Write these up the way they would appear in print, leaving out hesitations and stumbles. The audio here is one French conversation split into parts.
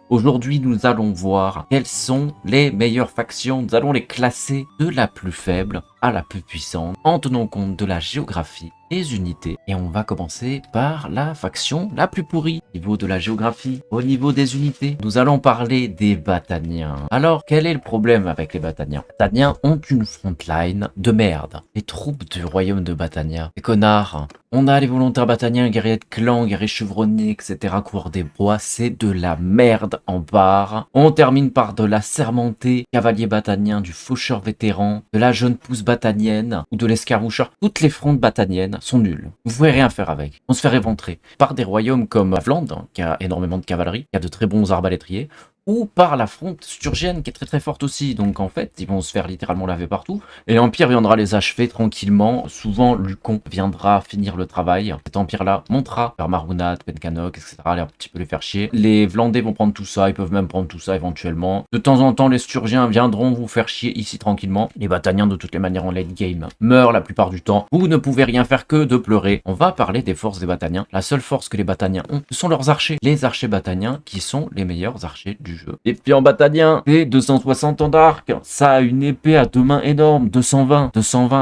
Aujourd'hui, nous allons voir quelles sont les meilleures factions. Nous allons les classer de la plus faible à la plus puissante en tenant compte de la géographie des unités. Et on va commencer par la faction la plus pourrie. Au niveau de la géographie, au niveau des unités, nous allons parler des Battaniens. Alors, quel est le problème avec les Battaniens? Les Battaniens ont une frontline de merde. Les troupes du royaume de Battania, les connards. On a les volontaires Battaniens, guerriers de clan, guerriers chevronnés, etc. Coureurs des bois, c'est de la merde en barre. On termine par de la sermentée, cavalier Battanien, du faucheur vétéran, de la jeune pousse battanienne ou de l'escarmoucheur. Toutes les frontes battaniennes sont nulles. Vous pouvez rien faire avec. On se fait éventrer par des royaumes comme Vlande, qui a énormément de cavalerie, qui a de très bons arbalétriers, ou par la fronte sturgienne qui est très très forte aussi. Donc en fait, ils vont se faire littéralement laver partout. Et l'Empire viendra les achever tranquillement. Souvent, Lucon viendra finir le travail. Cet Empire-là montera vers Marunat, Pencanok, etc. Aller un petit peu les faire chier. Les Vlandais vont prendre tout ça. Ils peuvent même prendre tout ça éventuellement. De temps en temps, les Sturgiens viendront vous faire chier ici tranquillement. Les Battaniens, de toutes les manières, en late game, meurent la plupart du temps. Vous ne pouvez rien faire que de pleurer. On va parler des forces des Battaniens. La seule force que les Battaniens ont, ce sont leurs archers. Les archers Battaniens qui sont les meilleurs archers du jeu. Et puis en Battanien, c'est 260 ans d'arc, ça a une épée à deux mains énorme, 220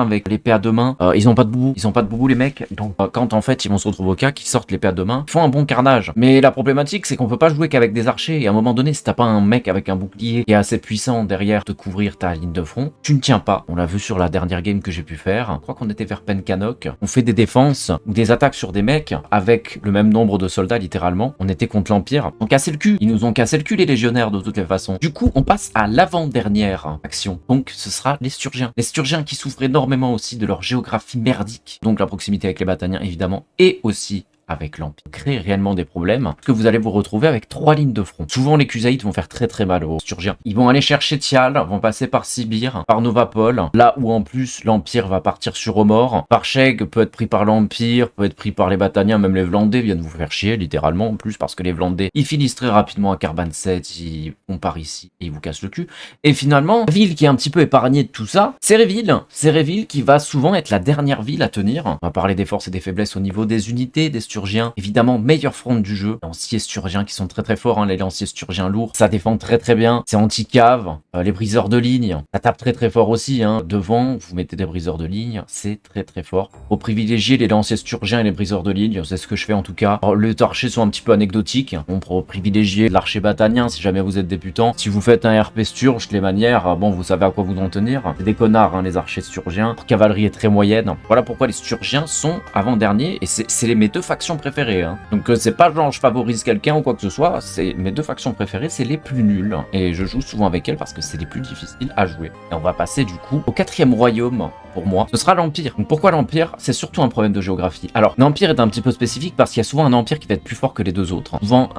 avec l'épée à deux mains. Ils ont pas de boubou, les mecs. Donc quand en fait ils vont se retrouver au cas qu'ils sortent l'épée à deux mains, ils font un bon carnage. Mais la problématique, c'est qu'on peut pas jouer qu'avec des archers. Et à un moment donné, si t'as pas un mec avec un bouclier qui est assez puissant derrière te couvrir ta ligne de front, tu ne tiens pas. On l'a vu sur la dernière game que j'ai pu faire. Je crois qu'on était vers Pencanok. On fait des défenses ou des attaques sur des mecs avec le même nombre de soldats littéralement. On était contre l'Empire. On cassait le cul. Ils nous ont cassé le cul, les légionnaires, de toutes les façons. Du coup, on passe à l'avant-dernière action. Donc, ce sera les Sturgiens. Les Sturgiens qui souffrent énormément aussi de leur géographie merdique. Donc, la proximité avec les Battaniens, évidemment. Et aussi avec l'Empire. Créer réellement des problèmes, parce que vous allez vous retrouver avec 3 lignes de front. Souvent, les Cusaïtes vont faire très très mal aux Sturgiens. Ils vont aller chercher Tial, vont passer par Sibir, par Novapol, là où en plus l'Empire va partir sur Omor. Parcheg peut être pris par l'Empire, peut être pris par les Battaniens, même les Vlandais viennent vous faire chier, littéralement, en plus, parce que les Vlandais, ils finissent très rapidement à Carbanset, ils vont par ici, et ils vous cassent le cul. Et finalement, la ville qui est un petit peu épargnée de tout ça, c'est Réville. C'est Réville qui va souvent être la dernière ville à tenir. On va parler des forces et des faiblesses au niveau des unités, des Sturgiens. Évidemment, meilleure front du jeu. Les lanciers Sturgiens qui sont très très forts, hein, les lanciers Sturgiens lourds, ça défend très très bien. C'est anti-cave. Les briseurs de ligne, ça tape très très fort aussi. Hein. Devant, vous mettez des briseurs de ligne, c'est très très fort. Faut privilégier les lanciers Sturgiens et les briseurs de ligne, c'est ce que je fais en tout cas. Alors, les archers sont un petit peu anecdotiques. On peut privilégier l'archer battanien si jamais vous êtes débutant. Si vous faites un RP Sturge, les manières, bon, vous savez à quoi vous en tenir. C'est des connards, hein, les archers Sturgiens. Leur cavalerie est très moyenne. Voilà pourquoi les Sturgiens sont avant-derniers et c'est mes deux factions préférées. Hein. Donc c'est pas genre je favorise quelqu'un ou quoi que ce soit, c'est mes deux factions préférées, c'est les plus nulles. Et je joue souvent avec elles parce que c'est les plus difficiles à jouer. Et on va passer du coup au 4e royaume. Pour moi, ce sera l'Empire. Donc pourquoi l'Empire? C'est surtout un problème de géographie. Alors, l'Empire est un petit peu spécifique parce qu'il y a souvent un empire qui va être plus fort que les deux autres. Souvent,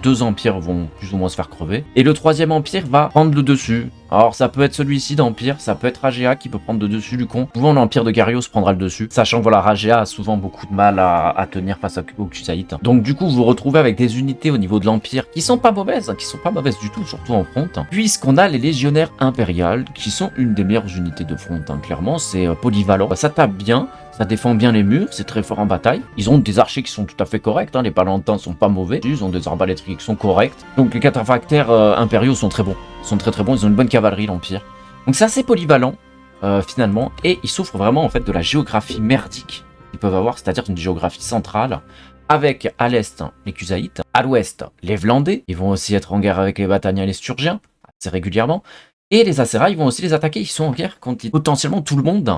deux empires vont plus ou moins se faire crever. Et le 3e empire va prendre le dessus. Alors, ça peut être celui-ci d'Empire, ça peut être Ragea qui peut prendre le dessus du con. Souvent, l'Empire de Garios prendra le dessus. Sachant que voilà, Ragea a souvent beaucoup de mal à tenir face aux Cusaïtes. Donc du coup, vous vous retrouvez avec des unités au niveau de l'Empire qui sont pas mauvaises, qui sont pas mauvaises du tout, surtout en front. Puisqu'on a les légionnaires impériales qui sont une des meilleures unités de front. Hein. Clairement, c'est polyvalent. Ça tape bien. Ça défend bien les murs, c'est très fort en bataille. Ils ont des archers qui sont tout à fait corrects, hein. Les Palantins sont pas mauvais, ils ont des arbalétriers qui sont corrects. Donc les cataphractaires impériaux sont très bons. Ils sont très très bons, ils ont une bonne cavalerie, l'Empire. Donc c'est assez polyvalent, finalement, et ils souffrent vraiment en fait de la géographie merdique qu'ils peuvent avoir, c'est-à-dire une géographie centrale, avec à l'est les Cusaïtes, à l'ouest les Vlandais, ils vont aussi être en guerre avec les Battaniens et les Sturgiens, assez régulièrement, et les Acérailles vont aussi les attaquer, ils sont en guerre contre potentiellement tout le monde.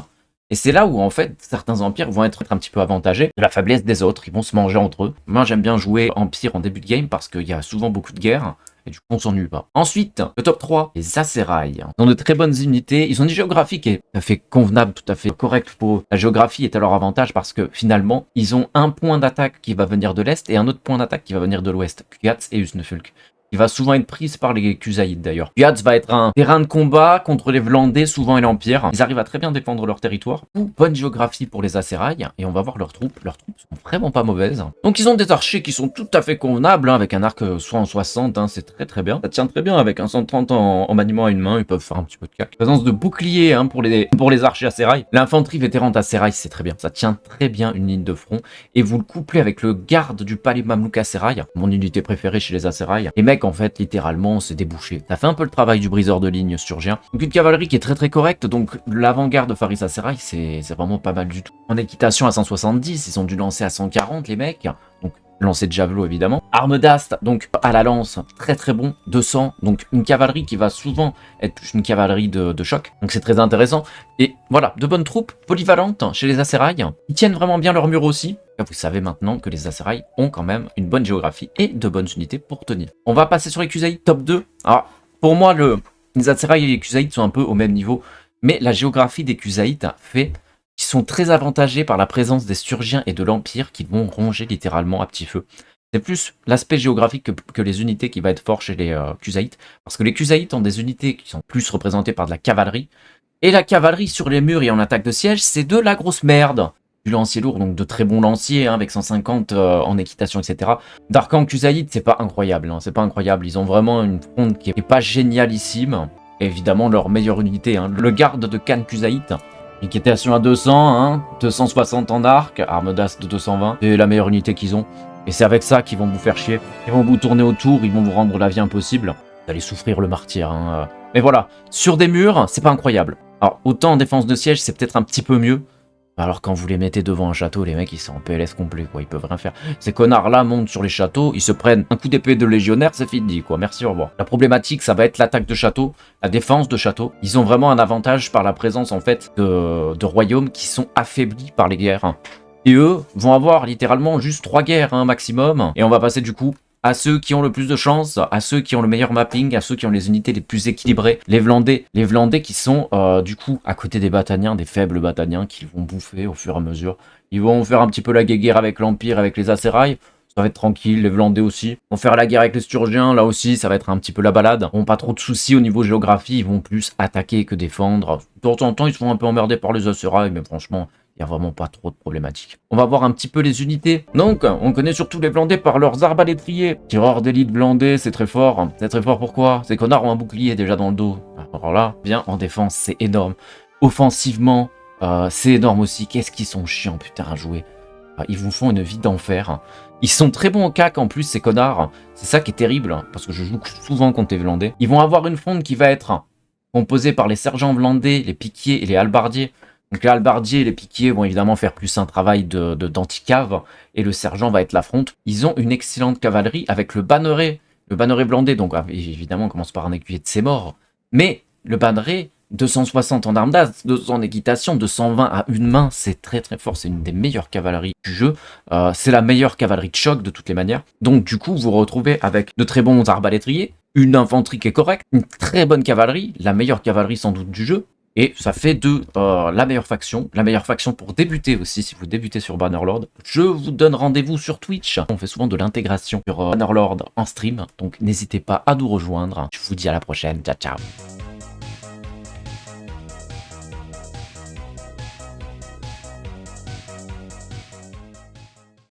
Et c'est là où, en fait, certains empires vont être un petit peu avantagés de la faiblesse des autres. Ils vont se manger entre eux. Moi, j'aime bien jouer empire en début de game parce qu'il y a souvent beaucoup de guerres. Et du coup, on s'ennuie pas. Ensuite, le top 3, les Acérailles. Ils ont de très bonnes unités. Ils ont une géographie qui est tout à fait convenable, tout à fait correcte. La géographie est à leur avantage parce que, finalement, ils ont un point d'attaque qui va venir de l'Est et un autre point d'attaque qui va venir de l'Ouest. Kuyats et Usnefulk. Il va souvent être prise par les Cusaïtes d'ailleurs. Kuyats va être un terrain de combat contre les Vlandais souvent et l'Empire. Ils arrivent à très bien défendre leur territoire. Bonne géographie pour les Acérailles. Et on va voir leurs troupes. Leurs troupes sont vraiment pas mauvaises. Donc ils ont des archers qui sont tout à fait convenables, hein, avec un arc soit en 60, hein, c'est très très bien. Ça tient très bien avec un 130 en maniement à une main. Ils peuvent faire un petit peu de cac. Présence de bouclier, hein, pour les archers Acérailles. L'infanterie vétéran d'Acérailles, c'est très bien. Ça tient très bien une ligne de front. Et vous le couplez avec le garde du palais Mamelouk Acérailles, mon unité préférée chez les Acérailles. Les mecs mecs, en fait, littéralement, c'est des bouchers. Ça fait un peu le travail du briseur de ligne surgien. Donc une cavalerie qui est très très correcte. Donc l'avant-garde de Faris Aserai, c'est vraiment pas mal du tout. En équitation à 170, ils ont dû lancer à 140, les mecs. Donc lancer de javelot évidemment. Arme d'ast, donc à la lance, très très bon, 200, donc une cavalerie qui va souvent être une cavalerie de choc, donc c'est très intéressant. Et voilà, de bonnes troupes polyvalentes chez les Aserai, ils tiennent vraiment bien leur mur aussi. Vous savez maintenant que les Aserai ont quand même une bonne géographie et de bonnes unités pour tenir. On va passer sur les Kusaïd top 2. Alors pour moi, les Aserai et les Kusaïd sont un peu au même niveau, mais la géographie des Kusaïd fait qui sont très avantagés par la présence des Sturgiens et de l'Empire qui vont ronger littéralement à petit feu. C'est plus l'aspect géographique que les unités qui va être fort chez les Kusaïd, parce que les Kusaïd ont des unités qui sont plus représentées par de la cavalerie, et la cavalerie sur les murs et en attaque de siège, c'est de la grosse merde. Du lancier lourd, donc de très bons lanciers, hein, avec 150 en équitation, etc. D'Arcan Kusaïd, c'est pas incroyable, hein, c'est pas incroyable, ils ont vraiment une fronde qui est pas génialissime, et évidemment leur meilleure unité, hein, le garde de Khan Kusaïd, équitation à 200, hein, 260 en arc, arme d'as de 220, c'est la meilleure unité qu'ils ont. Et c'est avec ça qu'ils vont vous faire chier. Ils vont vous tourner autour, ils vont vous rendre la vie impossible. Vous allez souffrir le martyr. Hein. Mais voilà, sur des murs, c'est pas incroyable. Alors, autant en défense de siège, c'est peut-être un petit peu mieux. Alors quand vous les mettez devant un château, les mecs ils sont en PLS complet quoi, ils peuvent rien faire. Ces connards là montent sur les châteaux, ils se prennent un coup d'épée de légionnaire, c'est fini quoi, merci, au revoir. La problématique ça va être l'attaque de château, la défense de château. Ils ont vraiment un avantage par la présence en fait de royaumes qui sont affaiblis par les guerres. Et eux vont avoir littéralement juste 3 guerres hein, maximum. Et on va passer du coup à ceux qui ont le plus de chance, à ceux qui ont le meilleur mapping, à ceux qui ont les unités les plus équilibrées, les Vlandais. Les Vlandais qui sont du coup à côté des Bataniens, des faibles Bataniens qui vont bouffer au fur et à mesure. Ils vont faire un petit peu la guerre avec l'Empire, avec les Aserai. Ça va être tranquille, les Vlandais aussi. Ils vont faire la guerre avec les Sturgiens, là aussi, ça va être un petit peu la balade. Ils n'ont pas trop de soucis au niveau géographie, ils vont plus attaquer que défendre. De temps en temps, ils se font un peu emmerder par les Aserai, mais franchement, il n'y a vraiment pas trop de problématiques. On va voir un petit peu les unités. Donc, on connaît surtout les Vlandais par leurs arbalétriers. Tireurs d'élite Vlandais, c'est très fort. C'est très fort pourquoi? Ces connards ont un bouclier déjà dans le dos. Alors là, bien en défense, c'est énorme. Offensivement, c'est énorme aussi. Qu'est-ce qu'ils sont chiants, putain, à jouer. Ils vous font une vie d'enfer. Ils sont très bons au cac en plus, ces connards. C'est ça qui est terrible, parce que je joue souvent contre les Vlandais. Ils vont avoir une fronde qui va être composée par les sergents Vlandais, les piquiers et les halbardiers. Donc les halbardiers et les piquiers vont évidemment faire plus un travail d'anticave, et le sergent va être la fronte. Ils ont une excellente cavalerie avec le banneret Vlandais, donc évidemment on commence par un écuyer de ses morts. Mais le banneret, 260 en armes d'as, 200 en équitation, 220 à une main, c'est très très fort, c'est une des meilleures cavaleries du jeu. C'est la meilleure cavalerie de choc de toutes les manières. Donc du coup vous vous retrouvez avec de très bons arbalétriers, une infanterie qui est correcte, une très bonne cavalerie, la meilleure cavalerie sans doute du jeu. Et ça fait de la meilleure faction pour débuter aussi, si vous débutez sur Bannerlord. Je vous donne rendez-vous sur Twitch. On fait souvent de l'intégration sur Bannerlord en stream, donc n'hésitez pas à nous rejoindre. Je vous dis à la prochaine, ciao ciao.